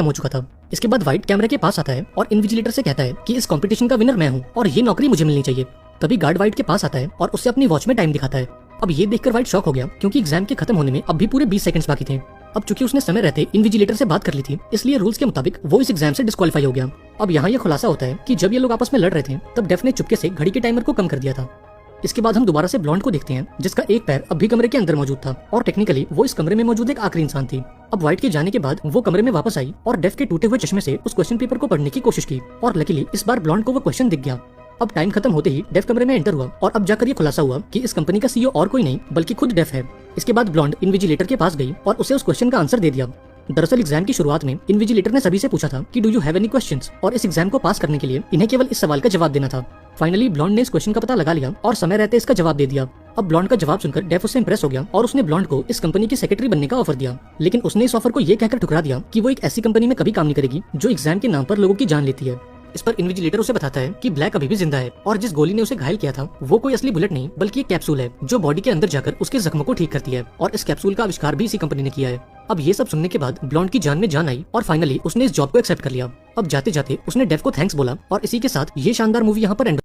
खत्म हो चुका था। इसके बाद व्हाइट कैमरे के पास आता है और इन्विजिलेटर से कहता है कि इस कंपटीशन का विनर मैं हूँ और ये नौकरी मुझे मिलनी चाहिए। तभी गार्ड व्हाइट के पास आता है और उससे अपनी वॉच में टाइम दिखाता है। अब ये देखकर व्हाइट शॉक हो गया क्योंकि एग्जाम के खत्म होने में अब भी पूरे 20 सेकंड्स बाकी थे। अब चूंकि उसने समय रहते इन्विजिलेटर से बात कर ली थी, इसलिए रूल्स के मुताबिक वो इस एग्जाम से डिस्क्वालीफाई हो गया। अब यहाँ ये खुलासा होता है कि जब ये लोग आपस में लड़ रहे थे तब डेफ ने चुपके से घड़ी के टाइमर को कम कर दिया था। इसके बाद हम दोबारा से ब्लॉन्ड को देखते हैं जिसका एक पैर अब भी कमरे के अंदर मौजूद था और टेक्निकली वो इस कमरे में मौजूद एक आखिरी इंसान थी। अब व्हाइट के जाने के बाद वो कमरे में वापस आई और डेफ के टूटे हुए चश्मे से उस क्वेश्चन पेपर को पढ़ने की कोशिश की और लकीली इस बार ब्लॉन्ड को वो क्वेश्चन दिख गया। अब टाइम खत्म होते ही डेफ कमरे में एंटर हुआ और अब जाकर ये खुलासा हुआ कि इस कंपनी का सीईओ और कोई नहीं बल्कि खुद डेफ है। इसके बाद ब्लॉन्ड इन्विजिलेटर के पास गई और उसे उस क्वेश्चन का आंसर दे दिया। दरअसल एग्जाम की शुरुआत में इन्विजिलेटर ने सभी से पूछा था कि do you have any questions, और इस एग्जाम को पास करने के लिए इन्हें केवल इस सवाल का जवाब देना था। फाइनली ब्लॉन्ड ने इस क्वेश्चन का पता लगा लिया और समय रहते इसका जवाब दे दिया। अब ब्लॉन्ड का जवाब सुनकर डेफ उससे इंप्रेस हो गया और उसने ब्लॉन्ड को इस कंपनी की सेक्रेटरी बनने का ऑफर दिया। लेकिन उसने इस ऑफर को ये कहकर ठुकरा दिया कि वो एक ऐसी कंपनी में कभी काम नहीं करेगी जो एग्जाम के नाम पर लोगों की जान लेती है। इस पर इन्विजिलेटर उसे बताता है कि ब्लैक अभी भी जिंदा है और जिस गोली ने उसे घायल किया था वो कोई असली बुलेट नहीं बल्कि एक कैप्सूल है जो बॉडी के अंदर जाकर उसके जख्मों को ठीक करती है और इस कैप्सूल का आविष्कार भी इसी कंपनी ने किया है। अब ये सब सुनने के बाद ब्लॉन्ड की जान में जान आई और फाइनली उसने इस जॉब को एक्सेप्ट कर लिया। अब जाते जाते उसने डेफ को थैंक्स बोला और इसी के साथ ये शानदार मूवी यहाँ पर एंड